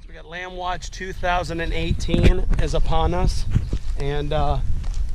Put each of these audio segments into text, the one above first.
We got Lamb Watch 2018 is upon us, and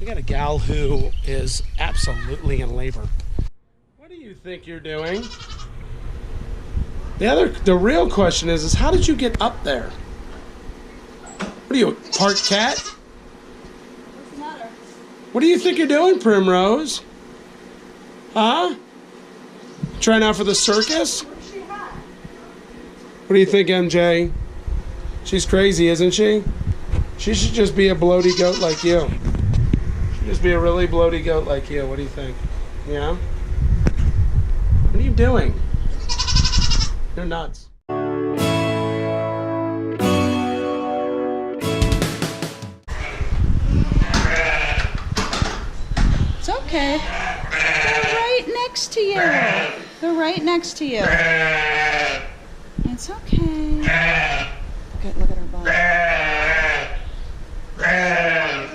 we got a gal who is absolutely in labor. What do you think you're doing? The real question is how did you get up there? What are you, a park cat? What's the matter? What do you think you're doing, Primrose? Huh? Trying out for the circus? Where's she at? What do you think, MJ? She's crazy, isn't she? She should just be a bloaty goat like you. She should just be a really bloaty goat like you. What do you think? Yeah? What are you doing? You're nuts. It's okay. They're right next to you. They're right next to you. It's okay. Look at her butt.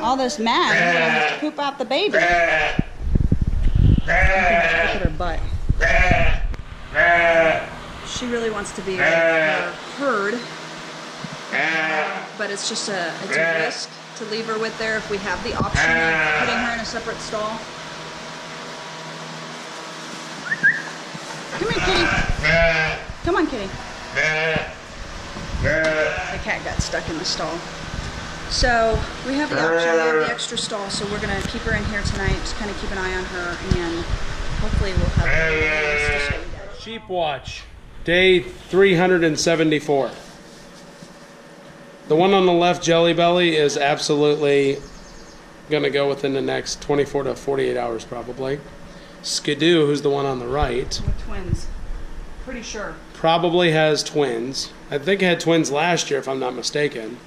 All this mad, you're gonna have to poop out the baby. Look at her butt. She really wants to be with her herd, but it's just it's a risk to leave her with there if we have the option of putting her in a separate stall. Come here, kitty. Come on, kitty. The cat got stuck in the stall. So we have the option, we have the extra stall, so we're going to keep her in here tonight, just kind of keep an eye on her, and hopefully we'll have her to show you guys. Sheep Watch, day 374. The one on the left, Jelly Belly, is absolutely going to go within the next 24 to 48 hours probably. Skidoo, who's the one on the right, With twins. Pretty sure. probably has twins. I think it had twins last year, if I'm not mistaken.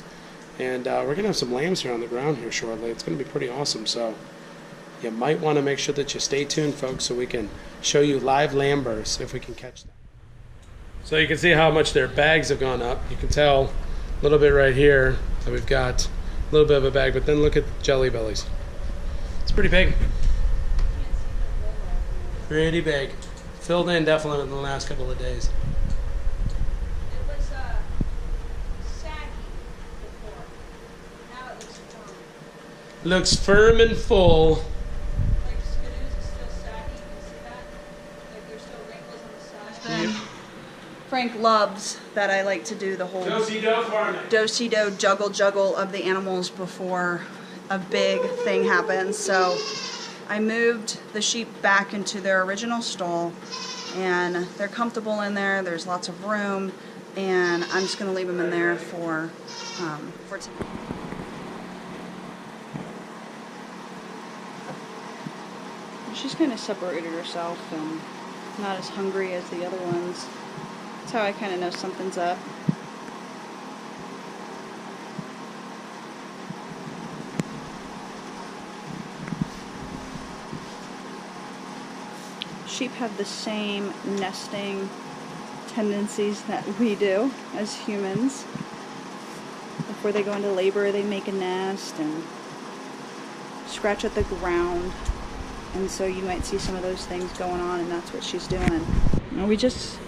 And we're going to have some lambs here on the ground here shortly. It's going to be pretty awesome. So you might want to make sure that you stay tuned, folks, so we can show you live lamb births if we can catch them. So you can see how much their bags have gone up. You can tell a little bit right here that we've got a little bit of a bag. But then look at the Jelly Bellies. It's pretty big. Pretty big. Filled in definitely in the last couple of days. It was saggy before. Now it looks firm. Looks firm and full. Like Skidoo's is still saggy. You see that? Like there's still wrinkles on the side. Frank loves that I like to do the whole Do-si-do farming. do-si-do juggle of the animals before a big thing happens. So I moved the sheep back into their original stall, and they're comfortable in there. There's lots of room, and I'm just going to leave them in there for tonight. She's kind of separated herself and not as hungry as the other ones. That's how I kind of know something's up. Sheep have the same nesting tendencies that we do as humans. Before they go into labor, they make a nest and scratch at the ground. And so you might see some of those things going on, and that's what she's doing. And we just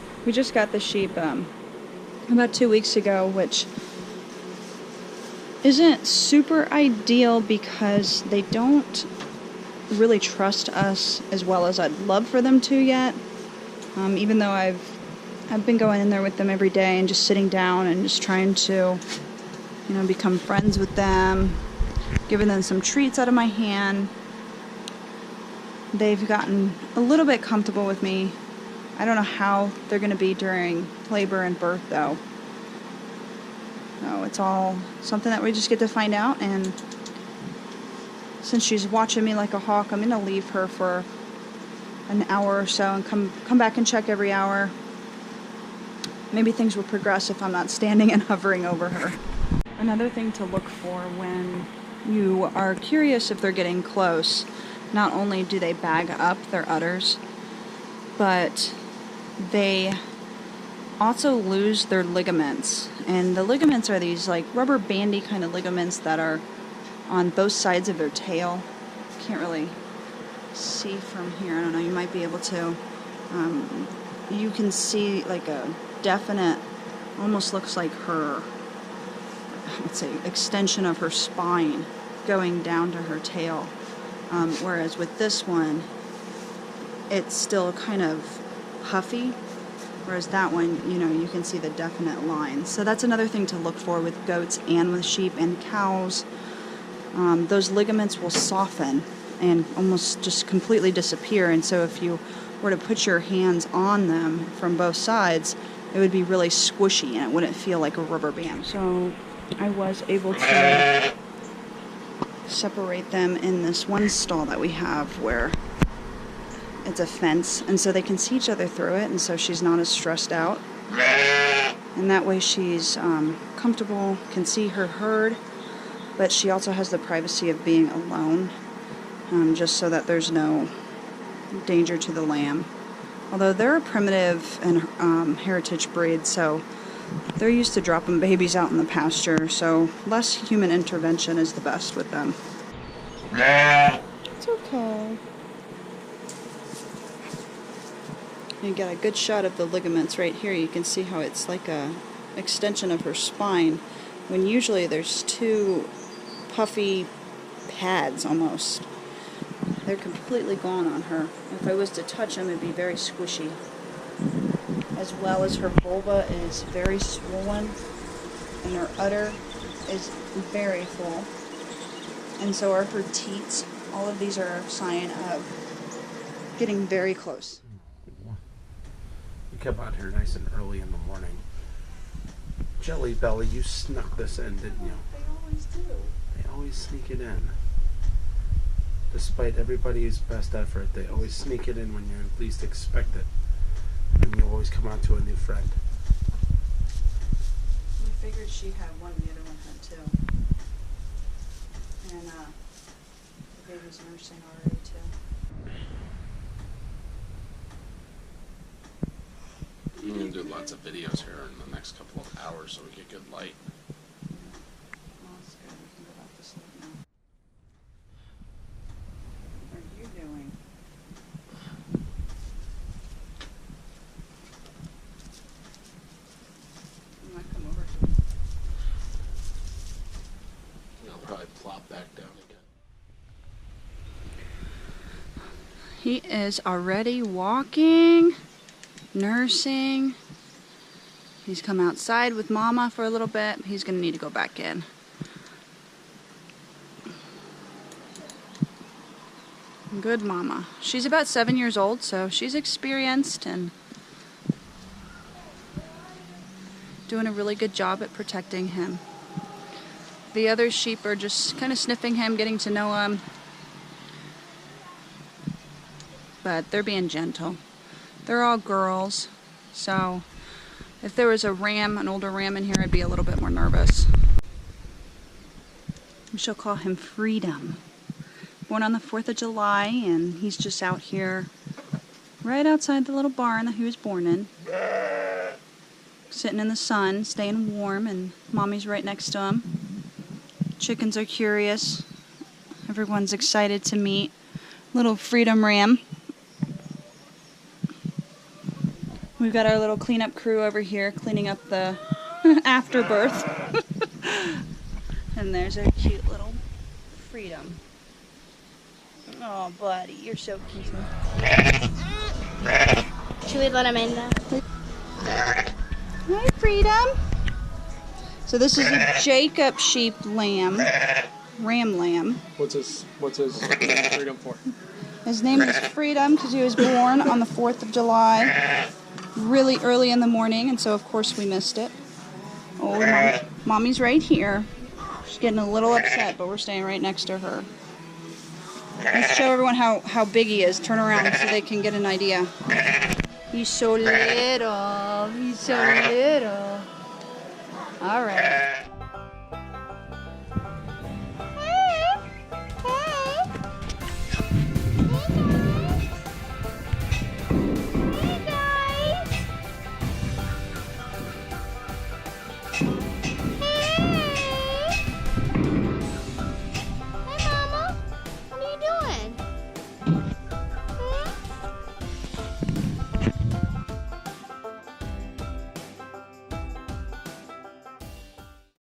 got the sheep about 2 weeks ago, which isn't super ideal because they don't really trust us as well as I'd love for them to yet. Even though I've been going in there with them every day and just sitting down and just trying to, become friends with them, giving them some treats out of my hand. They've gotten a little bit comfortable with me. I don't know how they're going to be during labor and birth, though. No, it's all something that we just get to find out, and since she's watching me like a hawk, I'm going to leave her for an hour or so and come back and check every hour. Maybe things will progress if I'm not standing and hovering over her. Another thing to look for when you are curious if they're getting close, not only do they bag up their udders, but they also lose their ligaments. And the ligaments are these like rubber bandy kind of ligaments that are on both sides of their tail. Can't really see from here. I don't know, you might be able to. You can see like a definite, almost looks like her it's an extension of her spine going down to her tail. Whereas with this one, it's still kind of puffy. Whereas that one, you know, you can see the definite lines. So that's another thing to look for with goats and with sheep and cows. Those ligaments will soften and almost just completely disappear. And so if you were to put your hands on them from both sides, it would be really squishy and it wouldn't feel like a rubber band. So I was able to separate them in this one stall that we have where it's a fence, and so they can see each other through it, and so she's not as stressed out. And that way she's comfortable, can see her herd, but she also has the privacy of being alone, just so that there's no danger to the lamb. Although they're a primitive and heritage breed, so they're used to dropping babies out in the pasture, so less human intervention is the best with them. It's okay. You get a good shot of the ligaments right here. You can see how it's like a extension of her spine, when usually there's two puffy pads almost. They're completely gone on her. If I was to touch them, it'd be very squishy. As well as her vulva is very swollen, and her udder is very full. And so are her teats. All of these are a sign of getting very close. You come out here nice and early in the morning. Jelly Belly, you snuck this in, didn't you? They always do. They always sneak it in. Despite everybody's best effort, they always sneak it in when you least expect it. And you always come out to a new friend. We figured she had one, the other one had two. And the baby's nursing already too. We're going to do lots of videos here in the next couple of hours so we get good light. Well, that's good. We can go back to sleep now. What are you doing? You might come over to me. I'll probably plop back down again. He is already walking, nursing. He's come outside with Mama for a little bit. He's going to need to go back in. Good Mama. She's about 7 years old, so she's experienced and doing a really good job at protecting him. The other sheep are just kind of sniffing him, getting to know him. But they're being gentle. They're all girls, so if there was a ram, an older ram in here, I'd be a little bit more nervous. We shall call him Freedom. Born on the 4th of July, and he's just out here right outside the little barn that he was born in. Sitting in the sun, staying warm, and Mommy's right next to him. Chickens are curious. Everyone's excited to meet little Freedom Ram. We've got our little cleanup crew over here cleaning up the afterbirth. And there's our cute little Freedom. Oh, buddy, you're so cute. Should we let him in now? Hi, Freedom. So this is a Jacob sheep lamb, ram lamb. What's his freedom for? His name is Freedom because he was born on the 4th of July, really early in the morning, and so of course we missed it. Oh, Mommy's right here. She's getting a little upset, but we're staying right next to her. Let's show everyone how big he is. Turn around so they can get an idea. He's so little. He's so little. All right.